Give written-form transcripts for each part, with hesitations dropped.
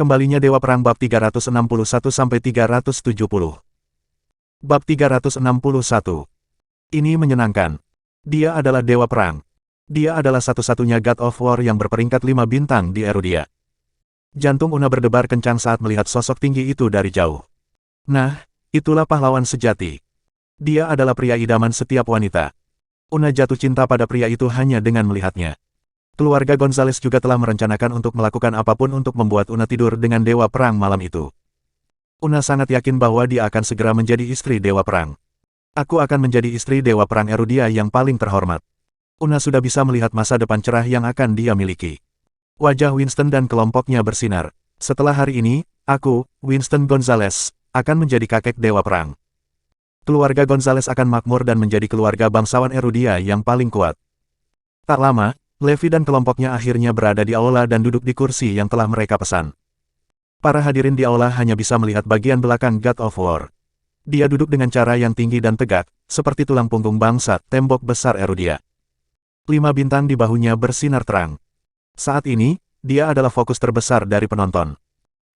Kembalinya Dewa Perang Bab 361-370. Bab 361. Ini menyenangkan. Dia adalah Dewa Perang. Dia adalah satu-satunya God of War yang berperingkat 5 bintang di Erudia. Jantung Una berdebar kencang saat melihat sosok tinggi itu dari jauh. Nah, itulah pahlawan sejati. Dia adalah pria idaman setiap wanita. Una jatuh cinta pada pria itu hanya dengan melihatnya. Keluarga Gonzales juga telah merencanakan untuk melakukan apapun untuk membuat Una tidur dengan Dewa Perang malam itu. Una sangat yakin bahwa dia akan segera menjadi istri Dewa Perang. Aku akan menjadi istri Dewa Perang Erudia yang paling terhormat. Una sudah bisa melihat masa depan cerah yang akan dia miliki. Wajah Winston dan kelompoknya bersinar. Setelah hari ini, aku, Winston Gonzales, akan menjadi kakek Dewa Perang. Keluarga Gonzales akan makmur dan menjadi keluarga bangsawan Erudia yang paling kuat. Tak lama, Levi dan kelompoknya akhirnya berada di aula dan duduk di kursi yang telah mereka pesan. Para hadirin di aula hanya bisa melihat bagian belakang God of War. Dia duduk dengan cara yang tinggi dan tegak, seperti tulang punggung bangsa tembok besar Erudia. 5 bintang di bahunya bersinar terang. Saat ini, dia adalah fokus terbesar dari penonton.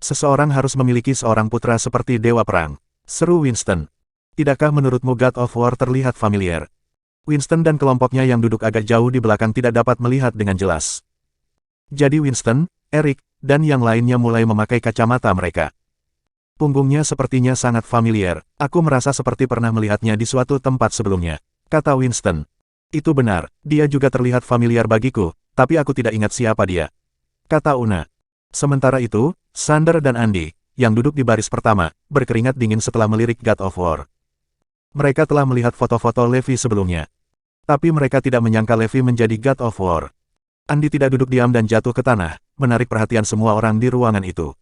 Seseorang harus memiliki seorang putra seperti Dewa Perang, seru Winston. Tidakkah menurutmu God of War terlihat familiar? Winston dan kelompoknya yang duduk agak jauh di belakang tidak dapat melihat dengan jelas. Jadi Winston, Eric, dan yang lainnya mulai memakai kacamata mereka. Punggungnya sepertinya sangat familiar. Aku merasa seperti pernah melihatnya di suatu tempat sebelumnya, kata Winston. Itu benar, dia juga terlihat familiar bagiku, tapi aku tidak ingat siapa dia, kata Una. Sementara itu, Sander dan Andy, yang duduk di baris pertama, berkeringat dingin setelah melirik God of War. Mereka telah melihat foto-foto Levi sebelumnya. Tapi mereka tidak menyangka Levi menjadi God of War. Andy tidak duduk diam dan jatuh ke tanah, menarik perhatian semua orang di ruangan itu.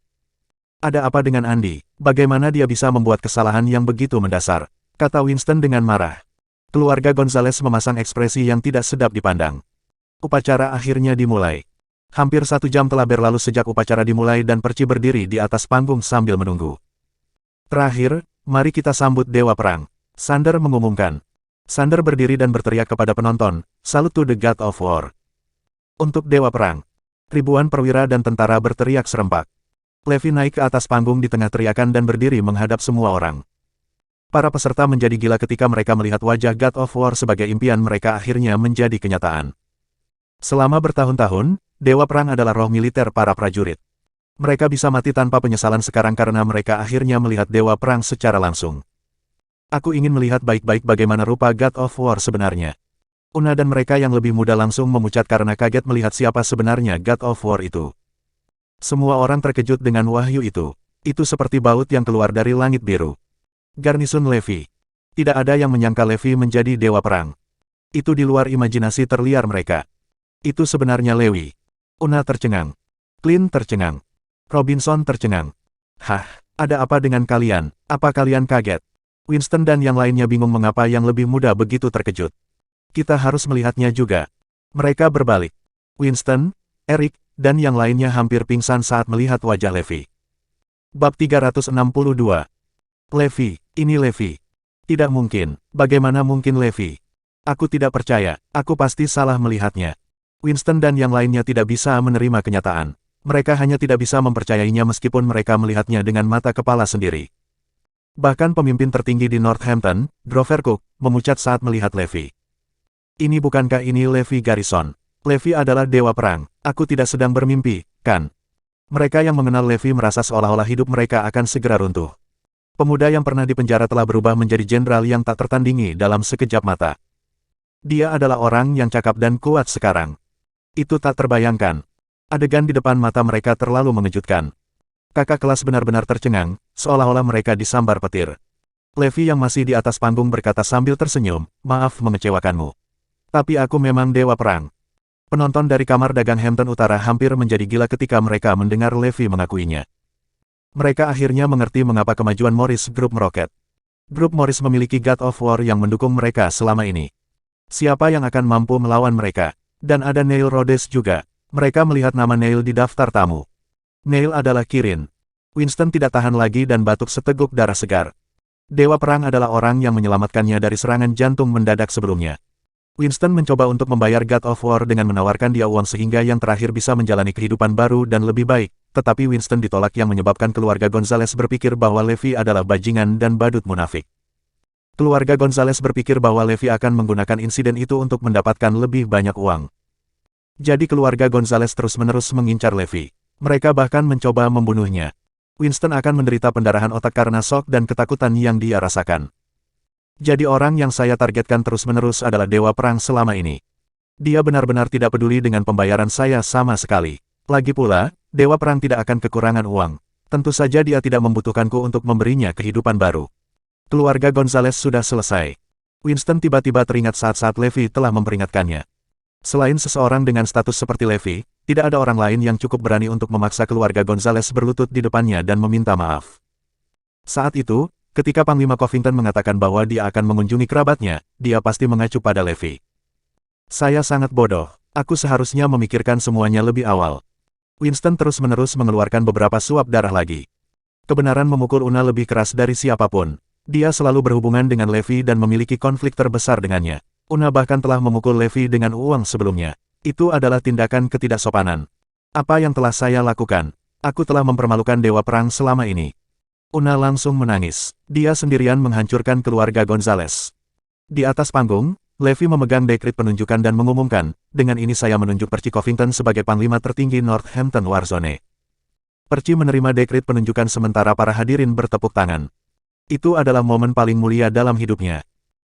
Ada apa dengan Andy? Bagaimana dia bisa membuat kesalahan yang begitu mendasar? Kata Winston dengan marah. Keluarga Gonzales memasang ekspresi yang tidak sedap dipandang. Upacara akhirnya dimulai. Hampir 1 jam telah berlalu sejak upacara dimulai dan Perci berdiri di atas panggung sambil menunggu. Terakhir, mari kita sambut Dewa Perang, Sander mengumumkan. Sander berdiri dan berteriak kepada penonton, "Salute to the God of War." Untuk Dewa Perang. Ribuan perwira dan tentara berteriak serempak. Levi naik ke atas panggung di tengah teriakan dan berdiri menghadap semua orang. Para peserta menjadi gila ketika mereka melihat wajah God of War sebagai impian mereka akhirnya menjadi kenyataan. Selama bertahun-tahun, Dewa Perang adalah roh militer para prajurit. Mereka bisa mati tanpa penyesalan sekarang karena mereka akhirnya melihat Dewa Perang secara langsung. Aku ingin melihat baik-baik bagaimana rupa God of War sebenarnya. Una dan mereka yang lebih muda langsung memucat karena kaget melihat siapa sebenarnya God of War itu. Semua orang terkejut dengan wahyu itu. Itu seperti baut yang keluar dari langit biru. Garnison Levi. Tidak ada yang menyangka Levi menjadi Dewa Perang. Itu di luar imajinasi terliar mereka. Itu sebenarnya Levi. Una tercengang. Clint tercengang. Robinson tercengang. Hah, ada apa dengan kalian? Apa kalian kaget? Winston dan yang lainnya bingung mengapa yang lebih muda begitu terkejut. Kita harus melihatnya juga. Mereka berbalik. Winston, Eric, dan yang lainnya hampir pingsan saat melihat wajah Levi. Bab 362. Levi, ini Levi. Tidak mungkin, bagaimana mungkin Levi? Aku tidak percaya, aku pasti salah melihatnya. Winston dan yang lainnya tidak bisa menerima kenyataan. Mereka hanya tidak bisa mempercayainya meskipun mereka melihatnya dengan mata kepala sendiri. Bahkan pemimpin tertinggi di Northampton, Grover Cook, memucat saat melihat Levi. Ini bukankah ini Levi Garrison? Levi adalah Dewa Perang, aku tidak sedang bermimpi, kan? Mereka yang mengenal Levi merasa seolah-olah hidup mereka akan segera runtuh. Pemuda yang pernah dipenjara telah berubah menjadi jenderal yang tak tertandingi dalam sekejap mata. Dia adalah orang yang cakap dan kuat sekarang. Itu tak terbayangkan. Adegan di depan mata mereka terlalu mengejutkan. Kakak kelas benar-benar tercengang, seolah-olah mereka disambar petir. Levi yang masih di atas panggung berkata sambil tersenyum, "Maaf mengecewakanmu. Tapi aku memang Dewa Perang." Penonton dari kamar dagang Hampton Utara hampir menjadi gila ketika mereka mendengar Levi mengakuinya. Mereka akhirnya mengerti mengapa kemajuan Morris Group meroket. Grup Morris memiliki God of War yang mendukung mereka selama ini. Siapa yang akan mampu melawan mereka? Dan ada Neil Rhodes juga. Mereka melihat nama Neil di daftar tamu. Neil adalah Kirin. Winston tidak tahan lagi dan batuk seteguk darah segar. Dewa Perang adalah orang yang menyelamatkannya dari serangan jantung mendadak sebelumnya. Winston mencoba untuk membayar God of War dengan menawarkan dia uang sehingga yang terakhir bisa menjalani kehidupan baru dan lebih baik, tetapi Winston ditolak yang menyebabkan keluarga Gonzales berpikir bahwa Levi adalah bajingan dan badut munafik. Keluarga Gonzales berpikir bahwa Levi akan menggunakan insiden itu untuk mendapatkan lebih banyak uang. Jadi keluarga Gonzales terus-menerus mengincar Levi. Mereka bahkan mencoba membunuhnya. Winston akan menderita pendarahan otak karena shock dan ketakutan yang dia rasakan. Jadi orang yang saya targetkan terus-menerus adalah Dewa Perang selama ini. Dia benar-benar tidak peduli dengan pembayaran saya sama sekali. Lagi pula, Dewa Perang tidak akan kekurangan uang. Tentu saja dia tidak membutuhkanku untuk memberinya kehidupan baru. Keluarga Gonzales sudah selesai. Winston tiba-tiba teringat saat-saat Levi telah memperingatkannya. Selain seseorang dengan status seperti Levi, tidak ada orang lain yang cukup berani untuk memaksa keluarga Gonzales berlutut di depannya dan meminta maaf. Saat itu, ketika Panglima Covington mengatakan bahwa dia akan mengunjungi kerabatnya, dia pasti mengacu pada Levi. Saya sangat bodoh. Aku seharusnya memikirkan semuanya lebih awal. Winston terus-menerus mengeluarkan beberapa suap darah lagi. Kebenaran memukul Una lebih keras dari siapapun. Dia selalu berhubungan dengan Levi dan memiliki konflik terbesar dengannya. Una bahkan telah memukul Levi dengan uang sebelumnya. Itu adalah tindakan ketidaksopanan. Apa yang telah saya lakukan? Aku telah mempermalukan Dewa Perang selama ini. Una langsung menangis. Dia sendirian menghancurkan keluarga Gonzales. Di atas panggung, Levi memegang dekrit penunjukan dan mengumumkan, dengan ini saya menunjuk Percy Covington sebagai Panglima tertinggi Northampton Warzone. Percy menerima dekrit penunjukan sementara para hadirin bertepuk tangan. Itu adalah momen paling mulia dalam hidupnya.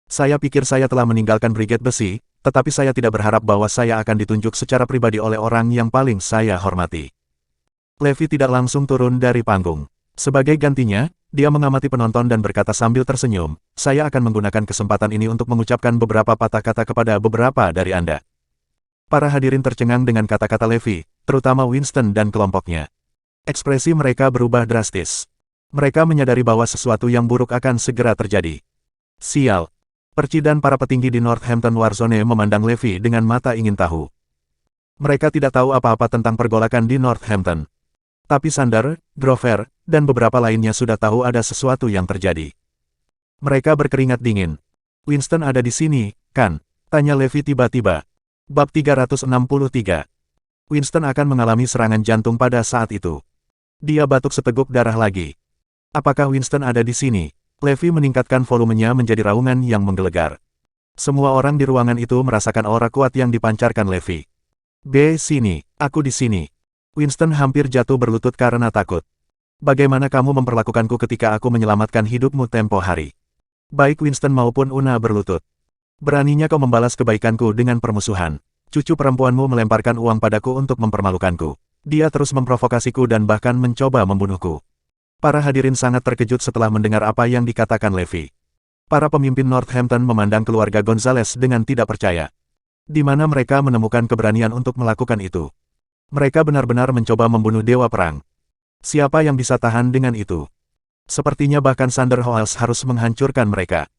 Saya pikir saya telah meninggalkan Brigade Besi, tetapi saya tidak berharap bahwa saya akan ditunjuk secara pribadi oleh orang yang paling saya hormati. Levi tidak langsung turun dari panggung. Sebagai gantinya, dia mengamati penonton dan berkata sambil tersenyum, saya akan menggunakan kesempatan ini untuk mengucapkan beberapa patah kata kepada beberapa dari Anda. Para hadirin tercengang dengan kata-kata Levi, terutama Winston dan kelompoknya. Ekspresi mereka berubah drastis. Mereka menyadari bahwa sesuatu yang buruk akan segera terjadi. Sial. Percy dan para petinggi di Northampton Warzone memandang Levi dengan mata ingin tahu. Mereka tidak tahu apa-apa tentang pergolakan di Northampton. Tapi Sander, Grover, dan beberapa lainnya sudah tahu ada sesuatu yang terjadi. Mereka berkeringat dingin. Winston ada di sini, kan? Tanya Levi tiba-tiba. Bab 363. Winston akan mengalami serangan jantung pada saat itu. Dia batuk seteguk darah lagi. Apakah Winston ada di sini? Levi meningkatkan volumenya menjadi raungan yang menggelegar. Semua orang di ruangan itu merasakan aura kuat yang dipancarkan Levi. B. Sini, aku di sini. Winston hampir jatuh berlutut karena takut. Bagaimana kamu memperlakukanku ketika aku menyelamatkan hidupmu tempo hari? Baik Winston maupun Una berlutut. Beraninya kau membalas kebaikanku dengan permusuhan. Cucu perempuanmu melemparkan uang padaku untuk mempermalukanku. Dia terus memprovokasiku dan bahkan mencoba membunuhku. Para hadirin sangat terkejut setelah mendengar apa yang dikatakan Levi. Para pemimpin Northampton memandang keluarga Gonzales dengan tidak percaya. Di mana mereka menemukan keberanian untuk melakukan itu? Mereka benar-benar mencoba membunuh Dewa Perang. Siapa yang bisa tahan dengan itu? Sepertinya bahkan Sander Hoels harus menghancurkan mereka.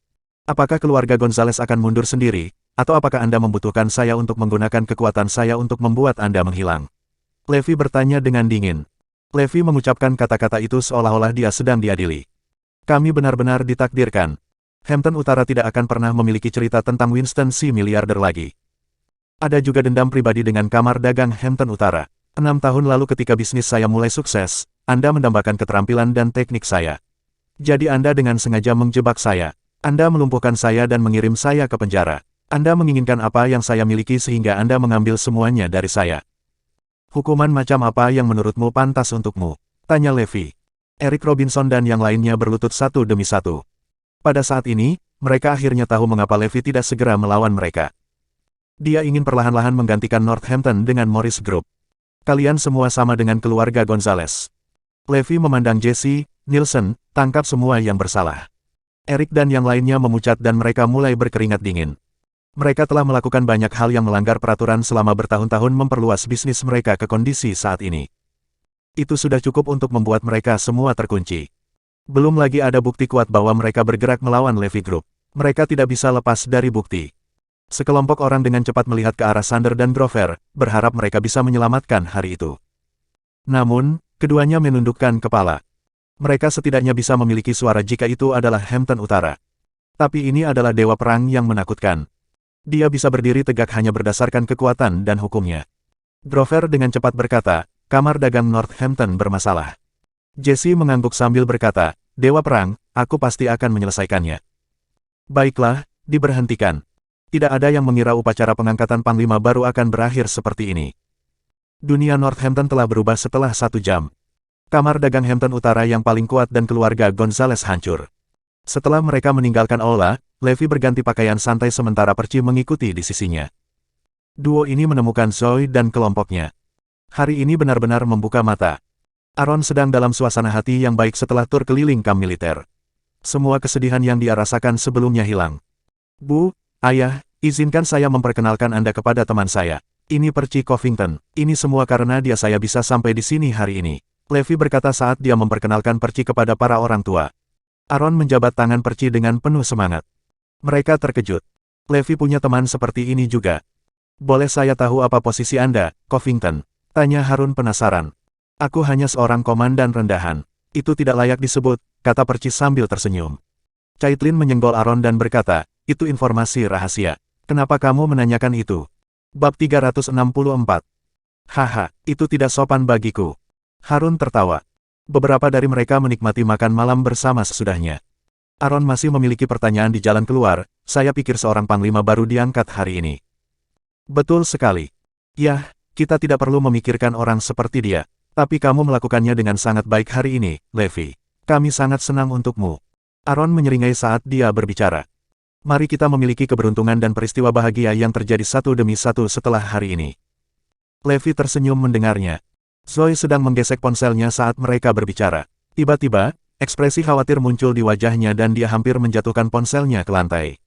Apakah keluarga Gonzales akan mundur sendiri, atau apakah Anda membutuhkan saya untuk menggunakan kekuatan saya untuk membuat Anda menghilang? Levi bertanya dengan dingin. Levi mengucapkan kata-kata itu seolah-olah dia sedang diadili. Kami benar-benar ditakdirkan. Hampton Utara tidak akan pernah memiliki cerita tentang Winston si miliarder lagi. Ada juga dendam pribadi dengan kamar dagang Hampton Utara. 6 tahun lalu ketika bisnis saya mulai sukses, Anda mendambakan keterampilan dan teknik saya. Jadi Anda dengan sengaja menjebak saya. Anda melumpuhkan saya dan mengirim saya ke penjara. Anda menginginkan apa yang saya miliki sehingga Anda mengambil semuanya dari saya. Hukuman macam apa yang menurutmu pantas untukmu? Tanya Levi. Eric Robinson dan yang lainnya berlutut satu demi satu. Pada saat ini, mereka akhirnya tahu mengapa Levi tidak segera melawan mereka. Dia ingin perlahan-lahan menggantikan Northampton dengan Morris Group. Kalian semua sama dengan keluarga Gonzales. Levi memandang Jesse, Nielsen, tangkap semua yang bersalah. Eric dan yang lainnya memucat dan mereka mulai berkeringat dingin. Mereka telah melakukan banyak hal yang melanggar peraturan selama bertahun-tahun memperluas bisnis mereka ke kondisi saat ini. Itu sudah cukup untuk membuat mereka semua terkunci. Belum lagi ada bukti kuat bahwa mereka bergerak melawan Levi Group. Mereka tidak bisa lepas dari bukti. Sekelompok orang dengan cepat melihat ke arah Sander dan Grover, berharap mereka bisa menyelamatkan hari itu. Namun, keduanya menundukkan kepala. Mereka setidaknya bisa memiliki suara jika itu adalah Hampton Utara. Tapi ini adalah Dewa Perang yang menakutkan. Dia bisa berdiri tegak hanya berdasarkan kekuatan dan hukumnya. Grover dengan cepat berkata, kamar dagang Northampton bermasalah. Jesse mengangguk sambil berkata, Dewa Perang, aku pasti akan menyelesaikannya. Baiklah, diberhentikan. Tidak ada yang mengira upacara pengangkatan Panglima baru akan berakhir seperti ini. Dunia Northampton telah berubah setelah 1 jam. Kamar dagang Hampton Utara yang paling kuat dan keluarga Gonzales hancur. Setelah mereka meninggalkan aula, Levi berganti pakaian santai sementara Percy mengikuti di sisinya. Duo ini menemukan Zoe dan kelompoknya. Hari ini benar-benar membuka mata. Aaron sedang dalam suasana hati yang baik setelah tur keliling kamp militer. Semua kesedihan yang dia rasakan sebelumnya hilang. Bu, Ayah, izinkan saya memperkenalkan Anda kepada teman saya. Ini Percy Covington. Ini semua karena dia saya bisa sampai di sini hari ini. Levi berkata saat dia memperkenalkan Percy kepada para orang tua. Aaron menjabat tangan Percy dengan penuh semangat. Mereka terkejut. Levi punya teman seperti ini juga. Boleh saya tahu apa posisi Anda, Covington? Tanya Harun penasaran. Aku hanya seorang komandan rendahan. Itu tidak layak disebut, kata Percy sambil tersenyum. Caitlin menyenggol Aaron dan berkata, itu informasi rahasia. Kenapa kamu menanyakan itu? Bab 364. Haha, itu tidak sopan bagiku. Harun tertawa. Beberapa dari mereka menikmati makan malam bersama sesudahnya. Aaron masih memiliki pertanyaan di jalan keluar, saya pikir seorang panglima baru diangkat hari ini. Betul sekali. Yah, kita tidak perlu memikirkan orang seperti dia. Tapi kamu melakukannya dengan sangat baik hari ini, Levi. Kami sangat senang untukmu. Aaron menyeringai saat dia berbicara. Mari kita memiliki keberuntungan dan peristiwa bahagia yang terjadi satu demi satu setelah hari ini. Levi tersenyum mendengarnya. Zoe sedang menggesek ponselnya saat mereka berbicara. Tiba-tiba, ekspresi khawatir muncul di wajahnya dan dia hampir menjatuhkan ponselnya ke lantai.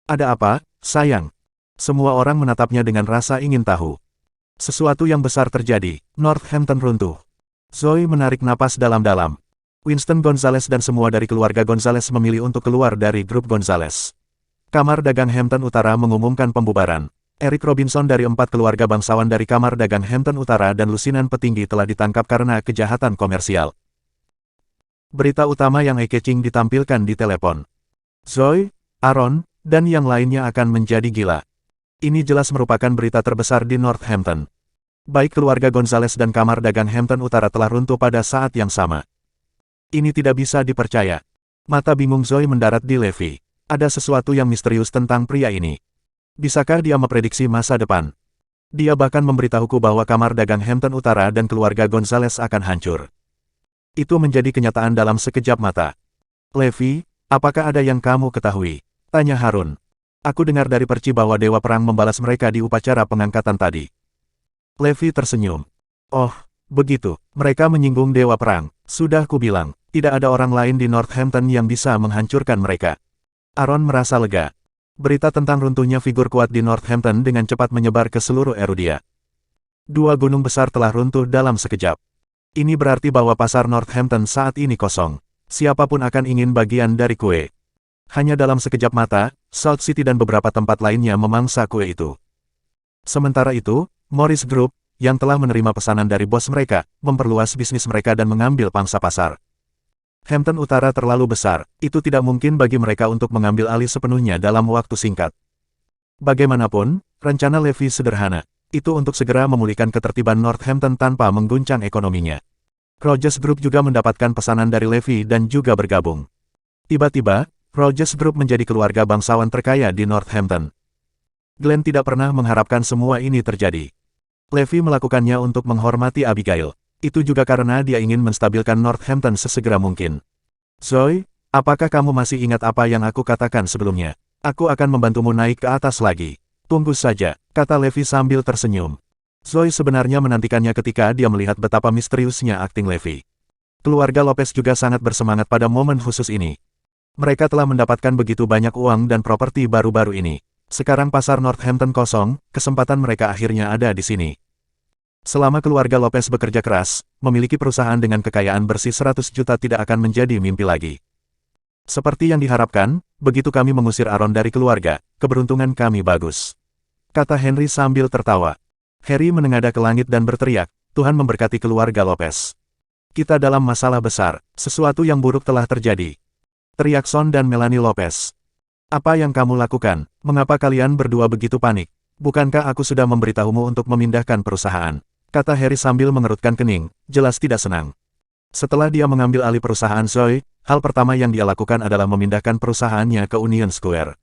Ada apa, sayang? Semua orang menatapnya dengan rasa ingin tahu. Sesuatu yang besar terjadi, Northampton runtuh. Zoe menarik napas dalam-dalam. Winston Gonzales dan semua dari keluarga Gonzales memilih untuk keluar dari grup Gonzales. Kamar dagang Hampton Utara mengumumkan pembubaran. Eric Robinson dari 4 keluarga bangsawan dari Kamar dagang Hampton Utara dan lusinan petinggi telah ditangkap karena kejahatan komersial. Berita utama yang eye-catching ditampilkan di telepon. Zoe, Aaron, dan yang lainnya akan menjadi gila. Ini jelas merupakan berita terbesar di Northampton. Baik keluarga Gonzales dan Kamar dagang Hampton Utara telah runtuh pada saat yang sama. Ini tidak bisa dipercaya. Mata bingung Zoe mendarat di Levi. Ada sesuatu yang misterius tentang pria ini. Bisakah dia memprediksi masa depan? Dia bahkan memberitahuku bahwa Kamar dagang Hampton Utara dan keluarga Gonzales akan hancur. Itu menjadi kenyataan dalam sekejap mata. Levi, apakah ada yang kamu ketahui? Tanya Harun. Aku dengar dari Percy bahwa Dewa Perang membalas mereka di upacara pengangkatan tadi. Levi tersenyum. Oh, begitu. Mereka menyinggung Dewa Perang. Sudah kubilang. Tidak ada orang lain di Northampton yang bisa menghancurkan mereka. Aaron merasa lega. Berita tentang runtuhnya figur kuat di Northampton dengan cepat menyebar ke seluruh Erudia. 2 gunung besar telah runtuh dalam sekejap. Ini berarti bahwa pasar Northampton saat ini kosong. Siapapun akan ingin bagian dari kue. Hanya dalam sekejap mata, South City dan beberapa tempat lainnya memangsa kue itu. Sementara itu, Morris Group, yang telah menerima pesanan dari bos mereka, memperluas bisnis mereka dan mengambil pangsa pasar. Hampton Utara terlalu besar, itu tidak mungkin bagi mereka untuk mengambil alih sepenuhnya dalam waktu singkat. Bagaimanapun, rencana Levi sederhana, itu untuk segera memulihkan ketertiban Northampton tanpa mengguncang ekonominya. Rogers Group juga mendapatkan pesanan dari Levi dan juga bergabung. Tiba-tiba, Rogers Group menjadi keluarga bangsawan terkaya di Northampton. Glenn tidak pernah mengharapkan semua ini terjadi. Levi melakukannya untuk menghormati Abigail. Itu juga karena dia ingin menstabilkan Northampton sesegera mungkin. Zoe, apakah kamu masih ingat apa yang aku katakan sebelumnya? Aku akan membantumu naik ke atas lagi. Tunggu saja, kata Levi sambil tersenyum. Zoe sebenarnya menantikannya ketika dia melihat betapa misteriusnya akting Levi. Keluarga Lopez juga sangat bersemangat pada momen khusus ini. Mereka telah mendapatkan begitu banyak uang dan properti baru-baru ini. Sekarang pasar Northampton kosong, kesempatan mereka akhirnya ada di sini. Selama keluarga Lopez bekerja keras, memiliki perusahaan dengan kekayaan bersih 100 juta tidak akan menjadi mimpi lagi. Seperti yang diharapkan, begitu kami mengusir Aaron dari keluarga, keberuntungan kami bagus. Kata Henry sambil tertawa. Harry menengadah ke langit dan berteriak, Tuhan memberkati keluarga Lopez. Kita dalam masalah besar, sesuatu yang buruk telah terjadi. Teriak Son dan Melanie Lopez. Apa yang kamu lakukan? Mengapa kalian berdua begitu panik? Bukankah aku sudah memberitahumu untuk memindahkan perusahaan? kata Harry sambil mengerutkan kening, jelas tidak senang. Setelah dia mengambil alih perusahaan Zoe, hal pertama yang dia lakukan adalah memindahkan perusahaannya ke Union Square.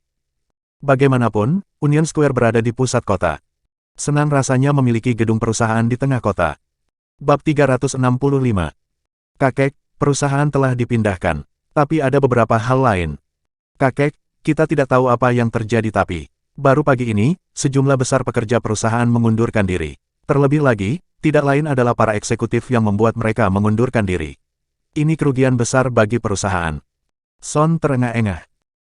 Bagaimanapun, Union Square berada di pusat kota. Senang rasanya memiliki gedung perusahaan di tengah kota. Bab 365. Kakek, perusahaan telah dipindahkan. Tapi ada beberapa hal lain. Kakek, kita tidak tahu apa yang terjadi tapi, baru pagi ini, sejumlah besar pekerja perusahaan mengundurkan diri. Terlebih lagi, tidak lain adalah para eksekutif yang membuat mereka mengundurkan diri. Ini kerugian besar bagi perusahaan. Son terengah-engah.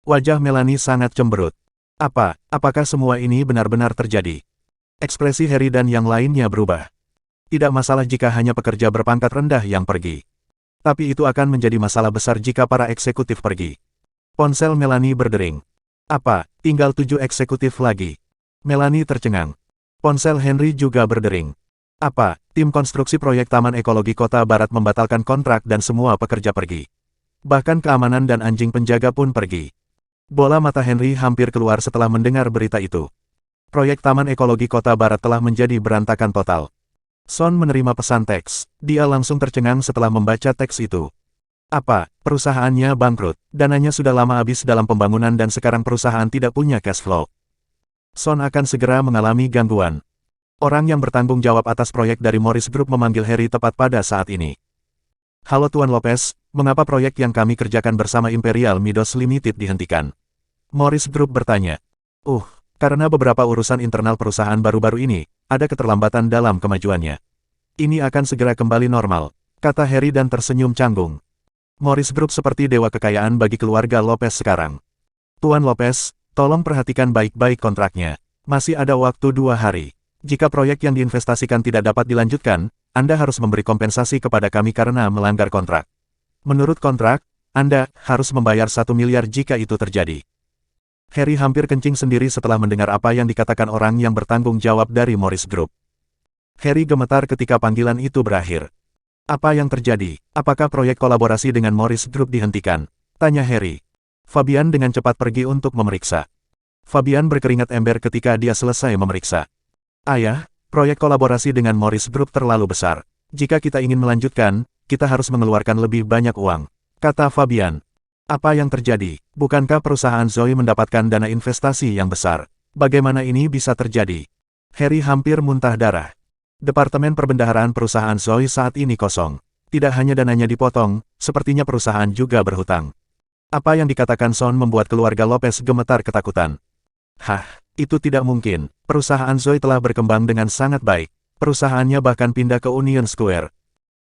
Wajah Melanie sangat cemberut. Apakah semua ini benar-benar terjadi? Ekspresi Harry dan yang lainnya berubah. Tidak masalah jika hanya pekerja berpangkat rendah yang pergi. Tapi itu akan menjadi masalah besar jika para eksekutif pergi. Ponsel Melanie berdering. Tinggal 7 eksekutif lagi? Melanie tercengang. Ponsel Henry juga berdering. Tim konstruksi proyek Taman Ekologi Kota Barat membatalkan kontrak dan semua pekerja pergi. Bahkan keamanan dan anjing penjaga pun pergi. Bola mata Henry hampir keluar setelah mendengar berita itu. Proyek Taman Ekologi Kota Barat telah menjadi berantakan total. Son menerima pesan teks. Dia langsung tercengang setelah membaca teks itu. Perusahaannya bangkrut. Dananya sudah lama habis dalam pembangunan dan sekarang perusahaan tidak punya cash flow. Son akan segera mengalami gangguan. Orang yang bertanggung jawab atas proyek dari Morris Group memanggil Harry tepat pada saat ini. Halo Tuan Lopez, mengapa proyek yang kami kerjakan bersama Imperial Midos Limited dihentikan? Morris Group bertanya. Karena beberapa urusan internal perusahaan baru-baru ini, ada keterlambatan dalam kemajuannya. Ini akan segera kembali normal, kata Harry dan tersenyum canggung. Morris Group seperti dewa kekayaan bagi keluarga Lopez sekarang. Tuan Lopez, tolong perhatikan baik-baik kontraknya. Masih ada waktu 2 hari. Jika proyek yang diinvestasikan tidak dapat dilanjutkan, Anda harus memberi kompensasi kepada kami karena melanggar kontrak. Menurut kontrak, Anda harus membayar 1 miliar jika itu terjadi. Harry hampir kencing sendiri setelah mendengar apa yang dikatakan orang yang bertanggung jawab dari Morris Group. Harry gemetar ketika panggilan itu berakhir. Apa yang terjadi? Apakah proyek kolaborasi dengan Morris Group dihentikan? Tanya Harry. Fabian dengan cepat pergi untuk memeriksa. Fabian berkeringat ember ketika dia selesai memeriksa. Ayah, proyek kolaborasi dengan Morris Group terlalu besar. Jika kita ingin melanjutkan, kita harus mengeluarkan lebih banyak uang, kata Fabian. Apa yang terjadi? Bukankah perusahaan Zoe mendapatkan dana investasi yang besar? Bagaimana ini bisa terjadi? Harry hampir muntah darah. Departemen perbendaharaan perusahaan Zoe saat ini kosong. Tidak hanya dananya dipotong, sepertinya perusahaan juga berhutang. Apa yang dikatakan Son membuat keluarga Lopez gemetar ketakutan. Itu tidak mungkin. Perusahaan Zoe telah berkembang dengan sangat baik. Perusahaannya bahkan pindah ke Union Square.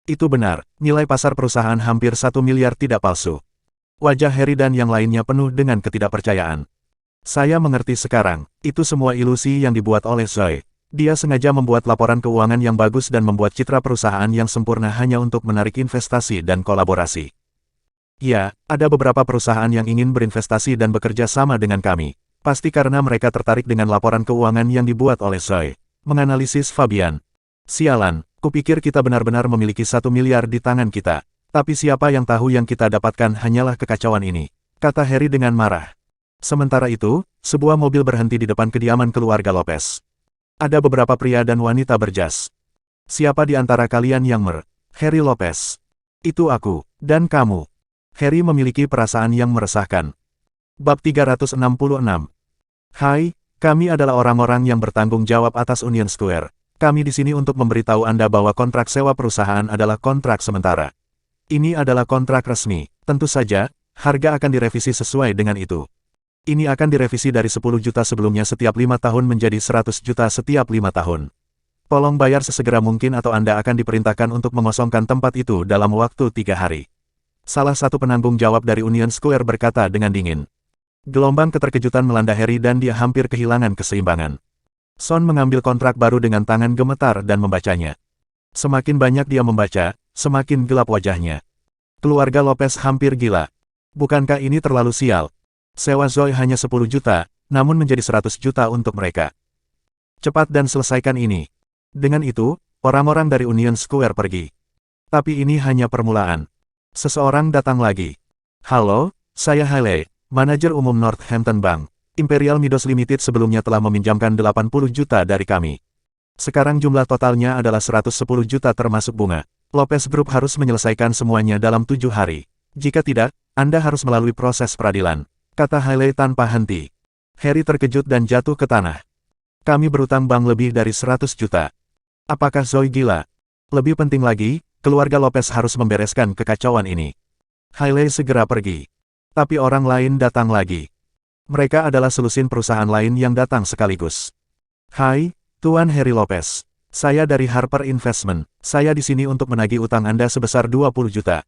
Itu benar, nilai pasar perusahaan hampir 1 miliar tidak palsu. Wajah Harry dan yang lainnya penuh dengan ketidakpercayaan. Saya mengerti sekarang, itu semua ilusi yang dibuat oleh Zoe. Dia sengaja membuat laporan keuangan yang bagus dan membuat citra perusahaan yang sempurna hanya untuk menarik investasi dan kolaborasi. Ya, ada beberapa perusahaan yang ingin berinvestasi dan bekerja sama dengan kami. Pasti karena mereka tertarik dengan laporan keuangan yang dibuat oleh Zoe. Menganalisis Fabian. Sialan, kupikir kita benar-benar memiliki 1 miliar di tangan kita. Tapi siapa yang tahu yang kita dapatkan hanyalah kekacauan ini, kata Harry dengan marah. Sementara itu, sebuah mobil berhenti di depan kediaman keluarga Lopez. Ada beberapa pria dan wanita berjas. Siapa di antara kalian yang Harry Lopez. Itu aku, dan kamu. Harry memiliki perasaan yang meresahkan. Bab 366. Hai, kami adalah orang-orang yang bertanggung jawab atas Union Square. Kami di sini untuk memberitahu Anda bahwa kontrak sewa perusahaan adalah kontrak sementara. Ini adalah kontrak resmi. Tentu saja, harga akan direvisi sesuai dengan itu. Ini akan direvisi dari 10 juta sebelumnya setiap 5 tahun menjadi 100 juta setiap 5 tahun. Tolong bayar sesegera mungkin atau Anda akan diperintahkan untuk mengosongkan tempat itu dalam waktu 3 hari. Salah satu penanggung jawab dari Union Square berkata dengan dingin. Gelombang keterkejutan melanda Harry dan dia hampir kehilangan keseimbangan. Son mengambil kontrak baru dengan tangan gemetar dan membacanya. Semakin banyak dia membaca, semakin gelap wajahnya. Keluarga Lopez hampir gila. Bukankah ini terlalu sial? Sewa Zoe hanya 10 juta, namun menjadi 100 juta untuk mereka. Cepat dan selesaikan ini. Dengan itu, orang-orang dari Union Square pergi. Tapi ini hanya permulaan. Seseorang datang lagi. Halo, saya Haley, manajer umum Northampton Bank. Imperial Midos Limited sebelumnya telah meminjamkan 80 juta dari kami. Sekarang jumlah totalnya adalah 110 juta termasuk bunga. Lopez Group harus menyelesaikan semuanya dalam 7 hari. Jika tidak, Anda harus melalui proses peradilan, kata Hailey tanpa henti. Harry terkejut dan jatuh ke tanah. Kami berutang bank lebih dari 100 juta. Apakah Zoe gila? Lebih penting lagi, keluarga Lopez harus membereskan kekacauan ini. Hailey segera pergi. Tapi orang lain datang lagi. Mereka adalah selusin perusahaan lain yang datang sekaligus. Hai, Tuan Harry Lopez. Saya dari Harper Investment. Saya di sini untuk menagih utang Anda sebesar 20 juta.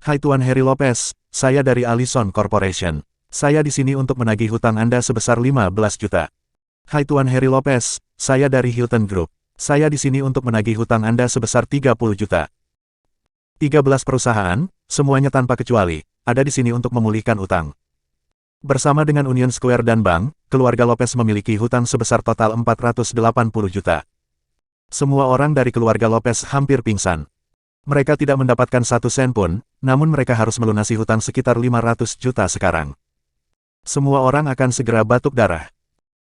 Hai Tuan Harry Lopez, saya dari Allison Corporation. Saya di sini untuk menagih hutang Anda sebesar 15 juta. Hai Tuan Harry Lopez, saya dari Hilton Group. Saya di sini untuk menagih hutang Anda sebesar 30 juta. 13 perusahaan, semuanya tanpa kecuali, ada di sini untuk memulihkan utang. Bersama dengan Union Square dan bank, keluarga Lopez memiliki hutang sebesar total 480 juta. Semua orang dari keluarga Lopez hampir pingsan. Mereka tidak mendapatkan 1 sen pun, namun mereka harus melunasi hutang sekitar 500 juta sekarang. Semua orang akan segera batuk darah.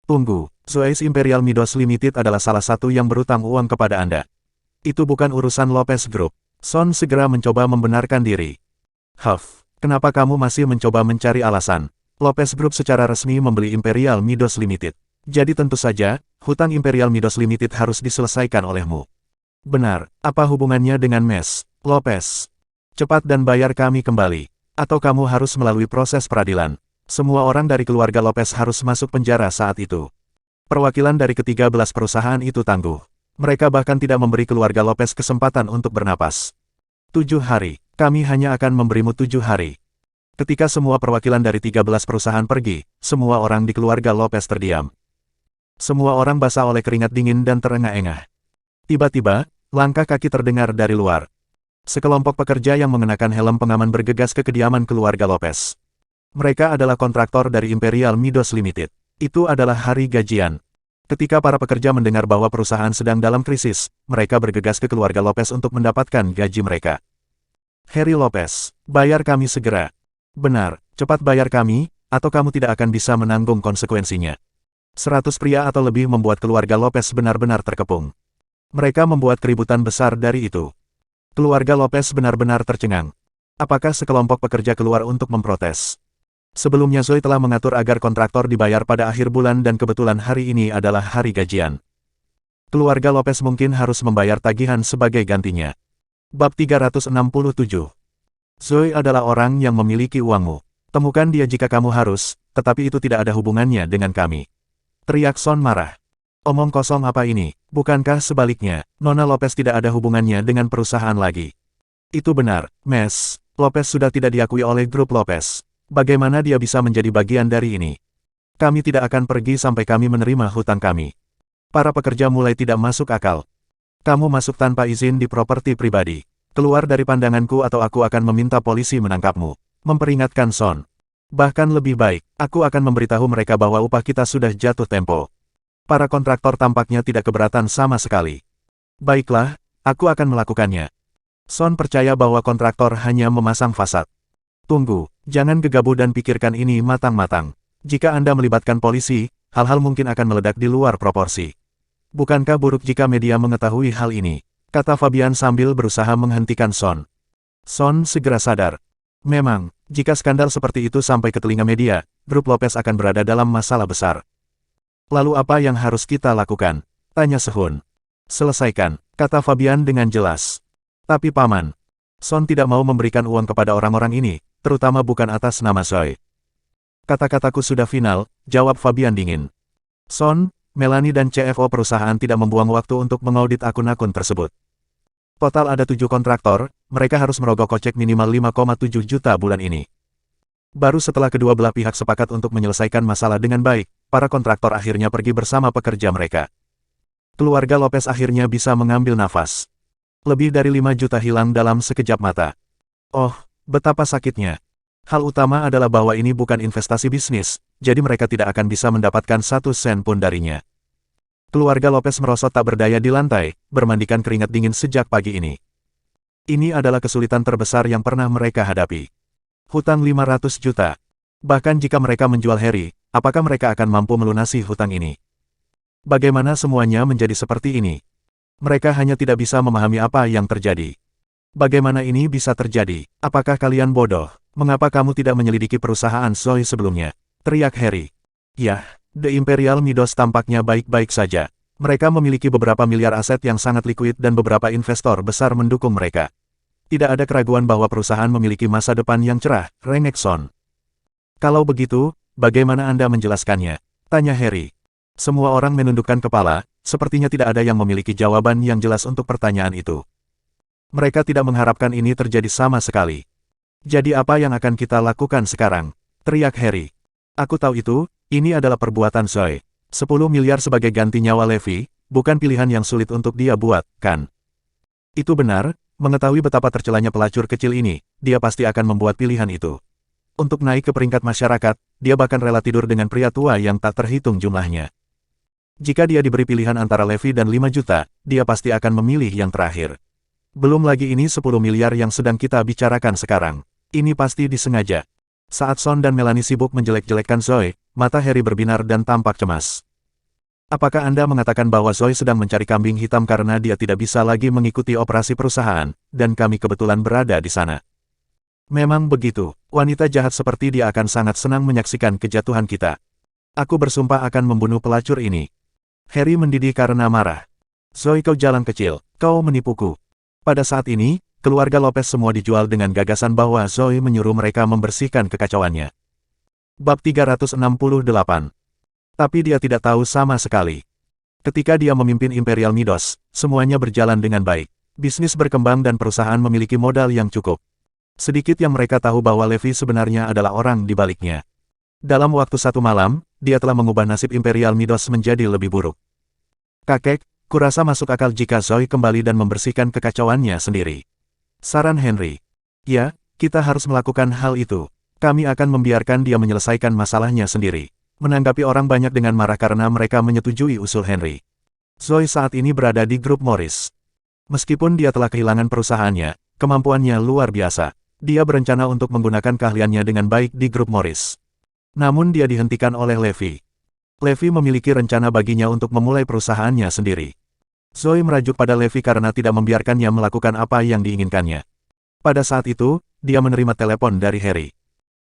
Tunggu, Zoe's Imperial Midos Limited adalah salah satu yang berutang uang kepada Anda. Itu bukan urusan Lopez Group. Son segera mencoba membenarkan diri. Huff, kenapa kamu masih mencoba mencari alasan? Lopez Group secara resmi membeli Imperial Midos Limited. Jadi tentu saja, hutang Imperial Midos Limited harus diselesaikan olehmu. Benar, apa hubungannya dengan Mes, Lopez? Cepat dan bayar kami kembali. Atau kamu harus melalui proses peradilan. Semua orang dari keluarga Lopez harus masuk penjara saat itu. Perwakilan dari ke-13 perusahaan itu tangguh. Mereka bahkan tidak memberi keluarga Lopez kesempatan untuk bernapas. 7 hari, kami hanya akan memberimu 7 hari. Ketika semua perwakilan dari 13 perusahaan pergi, semua orang di keluarga Lopez terdiam. Semua orang basah oleh keringat dingin dan terengah-engah. Tiba-tiba, langkah kaki terdengar dari luar. Sekelompok pekerja yang mengenakan helm pengaman bergegas ke kediaman keluarga Lopez. Mereka adalah kontraktor dari Imperial Midos Limited. Itu adalah hari gajian. Ketika para pekerja mendengar bahwa perusahaan sedang dalam krisis, mereka bergegas ke keluarga Lopez untuk mendapatkan gaji mereka. Harry Lopez, bayar kami segera. Benar, cepat bayar kami, atau kamu tidak akan bisa menanggung konsekuensinya. 100 pria atau lebih membuat keluarga Lopez benar-benar terkepung. Mereka membuat keributan besar dari itu. Keluarga Lopez benar-benar tercengang. Apakah sekelompok pekerja keluar untuk memprotes? Sebelumnya Zoe telah mengatur agar kontraktor dibayar pada akhir bulan dan kebetulan hari ini adalah hari gajian. Keluarga Lopez mungkin harus membayar tagihan sebagai gantinya. Bab 367. Zoe adalah orang yang memiliki uangmu. Temukan dia jika kamu harus, tetapi itu tidak ada hubungannya dengan kami. Teriak Son marah. Omong kosong apa ini, bukankah sebaliknya, Nona Lopez tidak ada hubungannya dengan perusahaan lagi. Itu benar, Mes, Lopez sudah tidak diakui oleh grup Lopez. Bagaimana dia bisa menjadi bagian dari ini? Kami tidak akan pergi sampai kami menerima hutang kami. Para pekerja mulai tidak masuk akal. Kamu masuk tanpa izin di properti pribadi. Keluar dari pandanganku atau aku akan meminta polisi menangkapmu. Memperingatkan Son. Bahkan lebih baik, aku akan memberitahu mereka bahwa upah kita sudah jatuh tempo. Para kontraktor tampaknya tidak keberatan sama sekali. Baiklah, aku akan melakukannya. Son percaya bahwa kontraktor hanya memasang fasad. Tunggu, jangan gegabah dan pikirkan ini matang-matang. Jika Anda melibatkan polisi, hal-hal mungkin akan meledak di luar proporsi. Bukankah buruk jika media mengetahui hal ini? Kata Fabian sambil berusaha menghentikan Son. Son segera sadar. Memang, jika skandal seperti itu sampai ke telinga media, grup Lopez akan berada dalam masalah besar. Lalu apa yang harus kita lakukan? Tanya Sehun. Selesaikan, kata Fabian dengan jelas. Tapi Paman, Son tidak mau memberikan uang kepada orang-orang ini, terutama bukan atas nama Zoe. Kata-kataku sudah final, jawab Fabian dingin. Son, Melanie dan CFO perusahaan tidak membuang waktu untuk mengaudit akun-akun tersebut. Total ada 7 kontraktor, mereka harus merogoh kocek minimal 5,7 juta bulan ini. Baru setelah kedua belah pihak sepakat untuk menyelesaikan masalah dengan baik, para kontraktor akhirnya pergi bersama pekerja mereka. Keluarga Lopez akhirnya bisa mengambil nafas. Lebih dari 5 juta hilang dalam sekejap mata. Oh, betapa sakitnya. Hal utama adalah bahwa ini bukan investasi bisnis, jadi mereka tidak akan bisa mendapatkan 1 sen pun darinya. Keluarga Lopez merosot tak berdaya di lantai, bermandikan keringat dingin sejak pagi ini. Ini adalah kesulitan terbesar yang pernah mereka hadapi. Hutang 500 juta. Bahkan jika mereka menjual Harry, apakah mereka akan mampu melunasi hutang ini? Bagaimana semuanya menjadi seperti ini? Mereka hanya tidak bisa memahami apa yang terjadi. Bagaimana ini bisa terjadi? Apakah kalian bodoh? Mengapa kamu tidak menyelidiki perusahaan Zoe sebelumnya? Teriak Harry. Yah, The Imperial Midos tampaknya baik-baik saja. Mereka memiliki beberapa miliar aset yang sangat likuid dan beberapa investor besar mendukung mereka. Tidak ada keraguan bahwa perusahaan memiliki masa depan yang cerah, Renekton. Kalau begitu, bagaimana Anda menjelaskannya? Tanya Harry. Semua orang menundukkan kepala, sepertinya tidak ada yang memiliki jawaban yang jelas untuk pertanyaan itu. Mereka tidak mengharapkan ini terjadi sama sekali. Jadi apa yang akan kita lakukan sekarang? Teriak Harry. Aku tahu itu, ini adalah perbuatan Zoe. 10 miliar sebagai ganti nyawa Levi, bukan pilihan yang sulit untuk dia buat, kan? Itu benar, mengetahui betapa tercelanya pelacur kecil ini, dia pasti akan membuat pilihan itu. Untuk naik ke peringkat masyarakat, dia bahkan rela tidur dengan pria tua yang tak terhitung jumlahnya. Jika dia diberi pilihan antara Levi dan 5 juta, dia pasti akan memilih yang terakhir. Belum lagi ini 10 miliar yang sedang kita bicarakan sekarang. Ini pasti disengaja. Saat Son dan Melanie sibuk menjelek-jelekkan Zoe, mata Harry berbinar dan tampak cemas. Apakah Anda mengatakan bahwa Zoe sedang mencari kambing hitam karena dia tidak bisa lagi mengikuti operasi perusahaan, dan kami kebetulan berada di sana? Memang begitu, wanita jahat seperti dia akan sangat senang menyaksikan kejatuhan kita. Aku bersumpah akan membunuh pelacur ini. Harry mendidih karena marah. Zoe, kau jalan kecil, kau menipuku. Pada saat ini, keluarga Lopez semua dijual dengan gagasan bahwa Zoe menyuruh mereka membersihkan kekacauannya. Bab 368. Tapi dia tidak tahu sama sekali. Ketika dia memimpin Imperial Midos, semuanya berjalan dengan baik. Bisnis berkembang dan perusahaan memiliki modal yang cukup. Sedikit yang mereka tahu bahwa Levi sebenarnya adalah orang di baliknya. Dalam waktu 1 malam, dia telah mengubah nasib Imperial Midos menjadi lebih buruk. Kakek, kurasa masuk akal jika Zoe kembali dan membersihkan kekacauannya sendiri. Saran Henry. Ya, kita harus melakukan hal itu. Kami akan membiarkan dia menyelesaikan masalahnya sendiri. Menanggapi orang banyak dengan marah karena mereka menyetujui usul Henry. Zoe saat ini berada di grup Morris. Meskipun dia telah kehilangan perusahaannya, kemampuannya luar biasa. Dia berencana untuk menggunakan keahliannya dengan baik di grup Morris. Namun dia dihentikan oleh Levi. Levi memiliki rencana baginya untuk memulai perusahaannya sendiri. Zoe merajuk pada Levi karena tidak membiarkannya melakukan apa yang diinginkannya. Pada saat itu, dia menerima telepon dari Harry.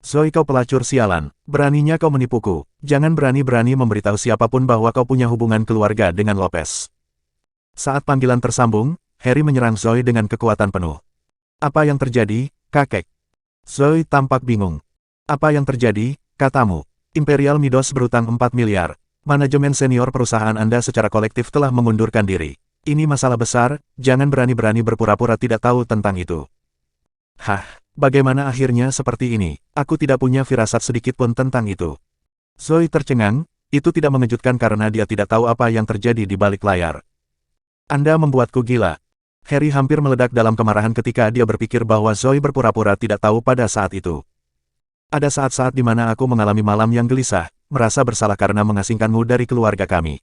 Zoe, kau pelacur sialan, beraninya kau menipuku. Jangan berani-berani memberitahu siapapun bahwa kau punya hubungan keluarga dengan Lopez. Saat panggilan tersambung, Harry menyerang Zoe dengan kekuatan penuh. Apa yang terjadi, kakek? Zoe tampak bingung. Apa yang terjadi, katamu? Imperial Midos berutang 4 miliar. Manajemen senior perusahaan Anda secara kolektif telah mengundurkan diri. Ini masalah besar, jangan berani-berani berpura-pura tidak tahu tentang itu. Hah, bagaimana akhirnya seperti ini? Aku tidak punya firasat sedikit pun tentang itu. Zoe tercengang, itu tidak mengejutkan karena dia tidak tahu apa yang terjadi di balik layar. Anda membuatku gila. Harry hampir meledak dalam kemarahan ketika dia berpikir bahwa Zoe berpura-pura tidak tahu pada saat itu. Ada saat-saat di mana aku mengalami malam yang gelisah, merasa bersalah karena mengasingkanmu dari keluarga kami.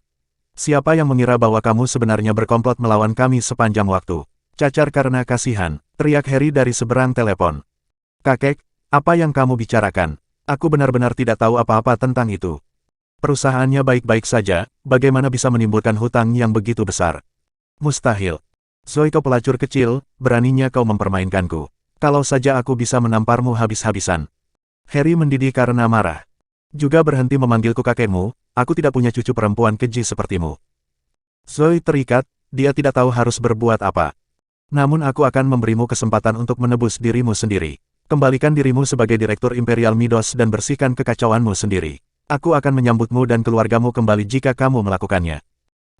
Siapa yang mengira bahwa kamu sebenarnya berkomplot melawan kami sepanjang waktu? Cacar karena kasihan, teriak Harry dari seberang telepon. Kakek, apa yang kamu bicarakan? Aku benar-benar tidak tahu apa-apa tentang itu. Perusahaannya baik-baik saja, bagaimana bisa menimbulkan hutang yang begitu besar? Mustahil. Zoe, kau pelacur kecil, beraninya kau mempermainkanku. Kalau saja aku bisa menamparmu habis-habisan. Harry mendidih karena marah. Juga berhenti memanggilku kakekmu, aku tidak punya cucu perempuan keji sepertimu. Zoe terikat, dia tidak tahu harus berbuat apa. Namun aku akan memberimu kesempatan untuk menebus dirimu sendiri. Kembalikan dirimu sebagai direktur Imperial Midos dan bersihkan kekacauanmu sendiri. Aku akan menyambutmu dan keluargamu kembali jika kamu melakukannya.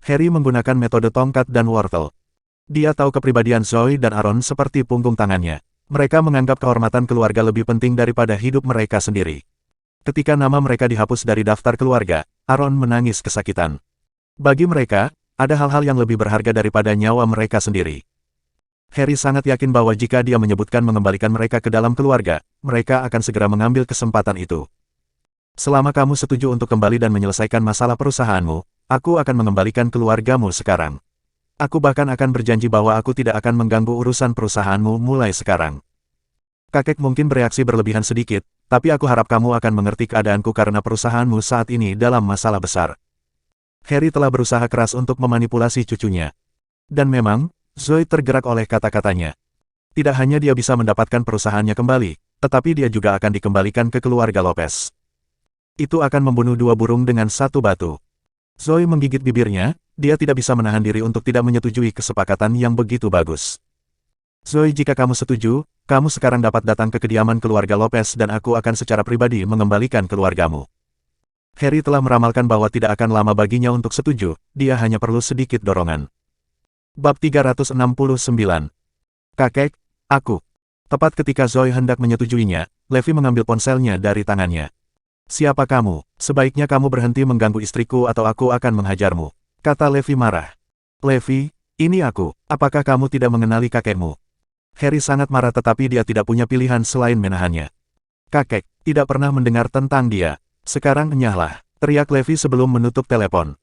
Harry menggunakan metode tongkat dan wortel. Dia tahu kepribadian Zoe dan Aaron seperti punggung tangannya. Mereka menganggap kehormatan keluarga lebih penting daripada hidup mereka sendiri. Ketika nama mereka dihapus dari daftar keluarga, Aaron menangis kesakitan. Bagi mereka, ada hal-hal yang lebih berharga daripada nyawa mereka sendiri. Harry sangat yakin bahwa jika dia menyebutkan mengembalikan mereka ke dalam keluarga, mereka akan segera mengambil kesempatan itu. Selama kamu setuju untuk kembali dan menyelesaikan masalah perusahaanmu, aku akan mengembalikan keluargamu sekarang. Aku bahkan akan berjanji bahwa aku tidak akan mengganggu urusan perusahaanmu mulai sekarang. Kakek mungkin bereaksi berlebihan sedikit, tapi aku harap kamu akan mengerti keadaanku karena perusahaanmu saat ini dalam masalah besar. Harry telah berusaha keras untuk memanipulasi cucunya. Dan memang, Zoe tergerak oleh kata-katanya. Tidak hanya dia bisa mendapatkan perusahaannya kembali, tetapi dia juga akan dikembalikan ke keluarga Lopez. Itu akan membunuh dua burung dengan satu batu. Zoe menggigit bibirnya, dia tidak bisa menahan diri untuk tidak menyetujui kesepakatan yang begitu bagus. Zoe, jika kamu setuju, kamu sekarang dapat datang ke kediaman keluarga Lopez dan aku akan secara pribadi mengembalikan keluargamu. Harry telah meramalkan bahwa tidak akan lama baginya untuk setuju, dia hanya perlu sedikit dorongan. Bab 369. Kakek, aku. Tepat ketika Zoe hendak menyetujuinya, Levi mengambil ponselnya dari tangannya. Siapa kamu? Sebaiknya kamu berhenti mengganggu istriku atau aku akan menghajarmu, kata Levi marah. Levi, ini aku, apakah kamu tidak mengenali kakekmu? Harry sangat marah tetapi dia tidak punya pilihan selain menahannya. Kakek, tidak pernah mendengar tentang dia. Sekarang enyahlah, teriak Levi sebelum menutup telepon.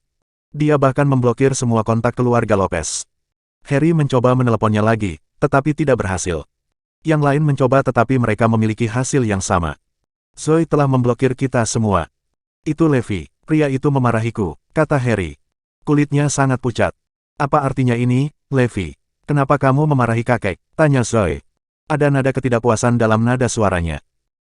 Dia bahkan memblokir semua kontak keluarga Lopez. Harry mencoba meneleponnya lagi, tetapi tidak berhasil. Yang lain mencoba tetapi mereka memiliki hasil yang sama. Zoe telah memblokir kita semua. Itu Levi, pria itu memarahiku, kata Harry. Kulitnya sangat pucat. Apa artinya ini, Levi? Kenapa kamu memarahi kakek? Tanya Zoe. Ada nada ketidakpuasan dalam nada suaranya.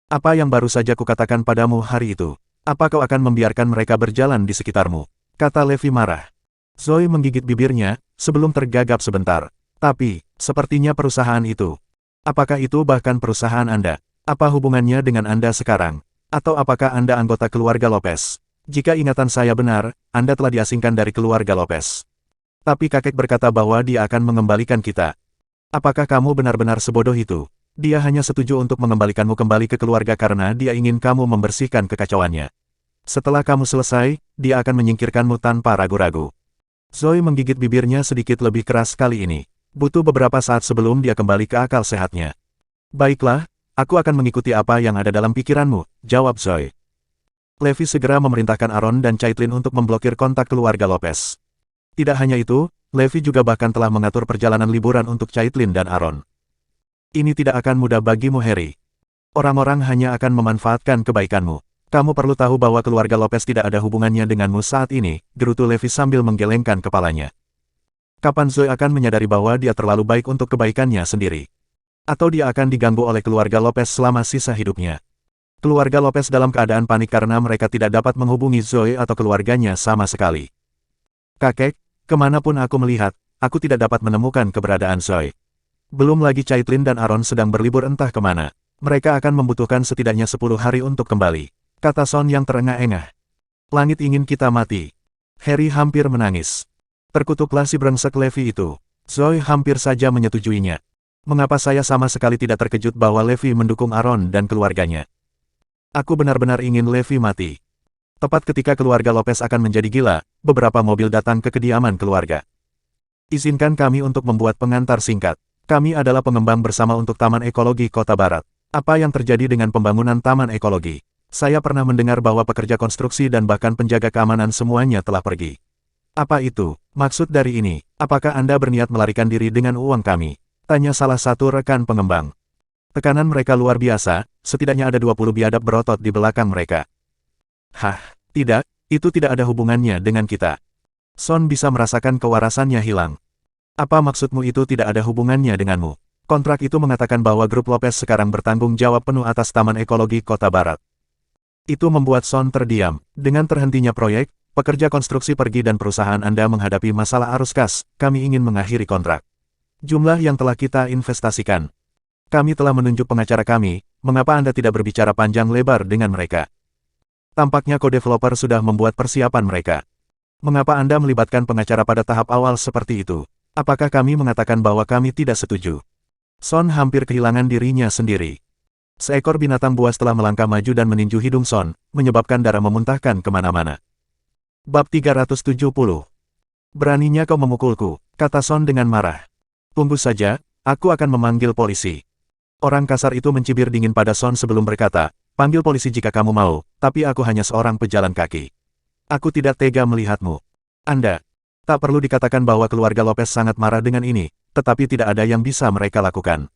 Apa yang baru saja kukatakan padamu hari itu? Apa kau akan membiarkan mereka berjalan di sekitarmu? Kata Levi marah. Zoe menggigit bibirnya, sebelum tergagap sebentar. Tapi, sepertinya perusahaan itu. Apakah itu bahkan perusahaan Anda? Apa hubungannya dengan Anda sekarang? Atau apakah Anda anggota keluarga Lopez? Jika ingatan saya benar, Anda telah diasingkan dari keluarga Lopez. Tapi kakek berkata bahwa dia akan mengembalikan kita. Apakah kamu benar-benar sebodoh itu? Dia hanya setuju untuk mengembalikanmu kembali ke keluarga karena dia ingin kamu membersihkan kekacauannya. Setelah kamu selesai, dia akan menyingkirkanmu tanpa ragu-ragu. Zoe menggigit bibirnya sedikit lebih keras kali ini. Butuh beberapa saat sebelum dia kembali ke akal sehatnya. Baiklah, aku akan mengikuti apa yang ada dalam pikiranmu, jawab Zoe. Levi segera memerintahkan Aaron dan Caitlin untuk memblokir kontak keluarga Lopez. Tidak hanya itu, Levi juga bahkan telah mengatur perjalanan liburan untuk Caitlin dan Aaron. Ini tidak akan mudah bagimu, Harry. Orang-orang hanya akan memanfaatkan kebaikanmu. Kamu perlu tahu bahwa keluarga Lopez tidak ada hubungannya denganmu saat ini, gerutu Levi sambil menggelengkan kepalanya. Kapan Zoe akan menyadari bahwa dia terlalu baik untuk kebaikannya sendiri? Atau dia akan diganggu oleh keluarga Lopez selama sisa hidupnya? Keluarga Lopez dalam keadaan panik karena mereka tidak dapat menghubungi Zoe atau keluarganya sama sekali. Kakek, kemanapun aku melihat, aku tidak dapat menemukan keberadaan Zoe. Belum lagi Caitlin dan Aaron sedang berlibur entah kemana. Mereka akan membutuhkan setidaknya 10 hari untuk kembali, kata Son yang terengah-engah. Langit ingin kita mati. Harry hampir menangis. Terkutuklah si brengsek Levi itu. Zoe hampir saja menyetujuinya. Mengapa saya sama sekali tidak terkejut bahwa Levi mendukung Aaron dan keluarganya? Aku benar-benar ingin Levi mati. Tepat ketika keluarga Lopez akan menjadi gila, beberapa mobil datang ke kediaman keluarga. Izinkan kami untuk membuat pengantar singkat. Kami adalah pengembang bersama untuk Taman Ekologi Kota Barat. Apa yang terjadi dengan pembangunan Taman Ekologi? Saya pernah mendengar bahwa pekerja konstruksi dan bahkan penjaga keamanan semuanya telah pergi. Apa itu? Maksud dari ini, apakah Anda berniat melarikan diri dengan uang kami? Tanya salah satu rekan pengembang. Tekanan mereka luar biasa, setidaknya ada 20 biadab berotot di belakang mereka. Hah, tidak, itu tidak ada hubungannya dengan kita. Son bisa merasakan kewarasannya hilang. Apa maksudmu itu tidak ada hubungannya denganmu? Kontrak itu mengatakan bahwa grup Lopez sekarang bertanggung jawab penuh atas Taman Ekologi Kota Barat. Itu membuat Son terdiam. Dengan terhentinya proyek, pekerja konstruksi pergi dan perusahaan Anda menghadapi masalah arus kas, kami ingin mengakhiri kontrak. Jumlah yang telah kita investasikan. Kami telah menunjuk pengacara kami, mengapa Anda tidak berbicara panjang lebar dengan mereka? Tampaknya co-developer sudah membuat persiapan mereka. Mengapa Anda melibatkan pengacara pada tahap awal seperti itu? Apakah kami mengatakan bahwa kami tidak setuju? Son hampir kehilangan dirinya sendiri. Seekor binatang buas telah melangkah maju dan meninju hidung Son, menyebabkan darah memuntahkan kemana-mana. Bab 370. Beraninya kau memukulku, kata Son dengan marah. Tunggu saja, aku akan memanggil polisi. Orang kasar itu mencibir dingin pada Son sebelum berkata, panggil polisi jika kamu mau, tapi aku hanya seorang pejalan kaki. Aku tidak tega melihatmu. Anda. Tak perlu dikatakan bahwa keluarga Lopez sangat marah dengan ini, tetapi tidak ada yang bisa mereka lakukan.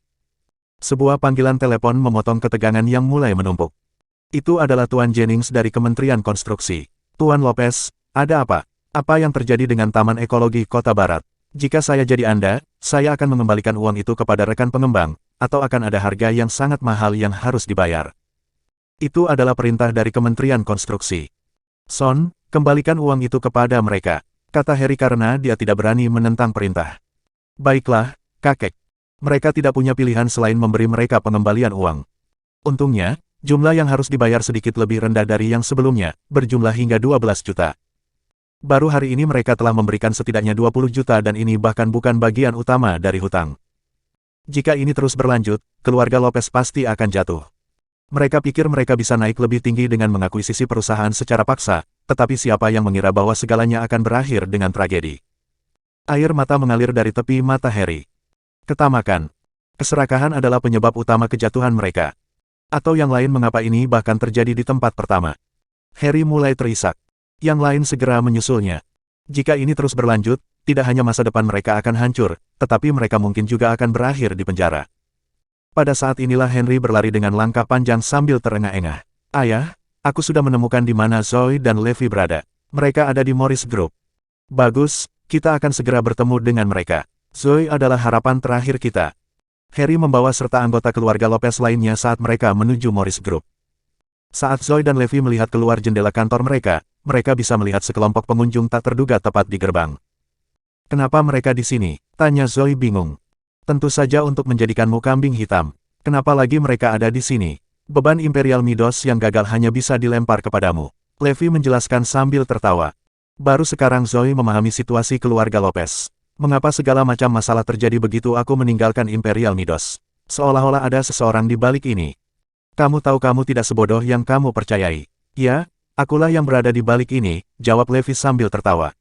Sebuah panggilan telepon memotong ketegangan yang mulai menumpuk. Itu adalah Tuan Jennings dari Kementerian Konstruksi. Tuan Lopez, ada apa? Apa yang terjadi dengan Taman Ekologi Kota Barat? Jika saya jadi Anda, saya akan mengembalikan uang itu kepada rekan pengembang, atau akan ada harga yang sangat mahal yang harus dibayar. Itu adalah perintah dari Kementerian Konstruksi. Son, kembalikan uang itu kepada mereka, kata Harry karena dia tidak berani menentang perintah. Baiklah, kakek. Mereka tidak punya pilihan selain memberi mereka pengembalian uang. Untungnya, jumlah yang harus dibayar sedikit lebih rendah dari yang sebelumnya, berjumlah hingga 12 juta. Baru hari ini mereka telah memberikan setidaknya 20 juta dan ini bahkan bukan bagian utama dari hutang. Jika ini terus berlanjut, keluarga Lopez pasti akan jatuh. Mereka pikir mereka bisa naik lebih tinggi dengan mengakuisisi perusahaan secara paksa, tetapi siapa yang mengira bahwa segalanya akan berakhir dengan tragedi. Air mata mengalir dari tepi mata Harry. Ketamakan. Keserakahan adalah penyebab utama kejatuhan mereka. Atau yang lain mengapa ini bahkan terjadi di tempat pertama. Harry mulai terisak. Yang lain segera menyusulnya. Jika ini terus berlanjut, tidak hanya masa depan mereka akan hancur, tetapi mereka mungkin juga akan berakhir di penjara. Pada saat inilah Henry berlari dengan langkah panjang sambil terengah-engah. Ayah, aku sudah menemukan di mana Zoe dan Levi berada. Mereka ada di Morris Group. Bagus, kita akan segera bertemu dengan mereka. Zoe adalah harapan terakhir kita. Harry membawa serta anggota keluarga Lopez lainnya saat mereka menuju Morris Group. Saat Zoe dan Levi melihat keluar jendela kantor mereka bisa melihat sekelompok pengunjung tak terduga tepat di gerbang. Kenapa mereka di sini? Tanya Zoe bingung. Tentu saja untuk menjadikanmu kambing hitam. Kenapa lagi mereka ada di sini? Beban Imperial Midos yang gagal hanya bisa dilempar kepadamu. Levi menjelaskan sambil tertawa. Baru sekarang Zoe memahami situasi keluarga Lopez. Mengapa segala macam masalah terjadi begitu aku meninggalkan Imperial Midos? Seolah-olah ada seseorang di balik ini. Kamu tahu kamu tidak sebodoh yang kamu percayai. Ya, akulah yang berada di balik ini, jawab Levi sambil tertawa.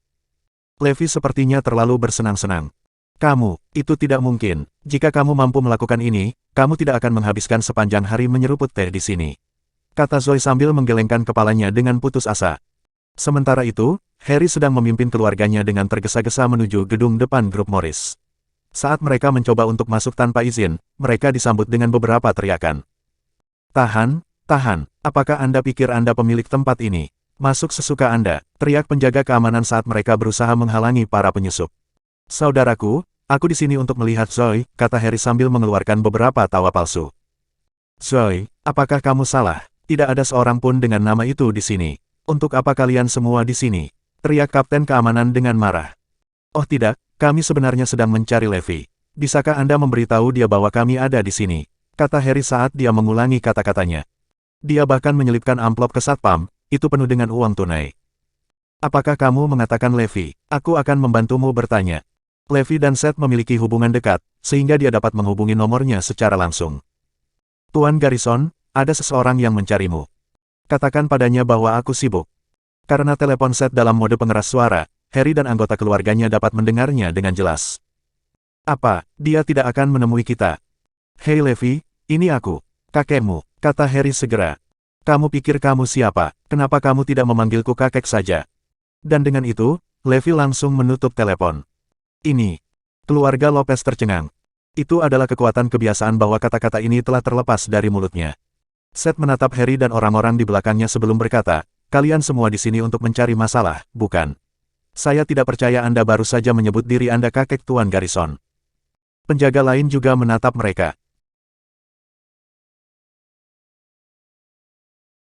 Levi sepertinya terlalu bersenang-senang. Kamu, itu tidak mungkin. Jika kamu mampu melakukan ini, kamu tidak akan menghabiskan sepanjang hari menyeruput teh di sini. Kata Zoe sambil menggelengkan kepalanya dengan putus asa. Sementara itu, Harry sedang memimpin keluarganya dengan tergesa-gesa menuju gedung depan grup Morris. Saat mereka mencoba untuk masuk tanpa izin, mereka disambut dengan beberapa teriakan. Tahan, tahan, apakah Anda pikir Anda pemilik tempat ini? Masuk sesuka Anda, teriak penjaga keamanan saat mereka berusaha menghalangi para penyusup. Saudaraku, aku di sini untuk melihat Zoe, kata Harry sambil mengeluarkan beberapa tawa palsu. Zoe, apakah kamu salah? Tidak ada seorang pun dengan nama itu di sini. Untuk apa kalian semua di sini? Teriak Kapten Keamanan dengan marah. Oh tidak, kami sebenarnya sedang mencari Levi. Bisakah Anda memberitahu dia bahwa kami ada di sini? Kata Harry saat dia mengulangi kata-katanya. Dia bahkan menyelipkan amplop ke satpam, itu penuh dengan uang tunai. Apakah kamu mengatakan Levi? Aku akan membantumu bertanya. Levi dan Seth memiliki hubungan dekat, sehingga dia dapat menghubungi nomornya secara langsung. Tuan Garrison, ada seseorang yang mencarimu. Katakan padanya bahwa aku sibuk. Karena telepon Seth dalam mode pengeras suara, Harry dan anggota keluarganya dapat mendengarnya dengan jelas. Apa, dia tidak akan menemui kita? Hei Levi, ini aku, kakekmu, kata Harry segera. Kamu pikir kamu siapa? Kenapa kamu tidak memanggilku kakek saja? Dan dengan itu, Levi langsung menutup telepon. Ini. Keluarga Lopez tercengang. Itu adalah kekuatan kebiasaan bahwa kata-kata ini telah terlepas dari mulutnya. Seth menatap Harry dan orang-orang di belakangnya sebelum berkata, kalian semua di sini untuk mencari masalah, bukan? Saya tidak percaya Anda baru saja menyebut diri Anda kakek Tuan Garrison. Penjaga lain juga menatap mereka.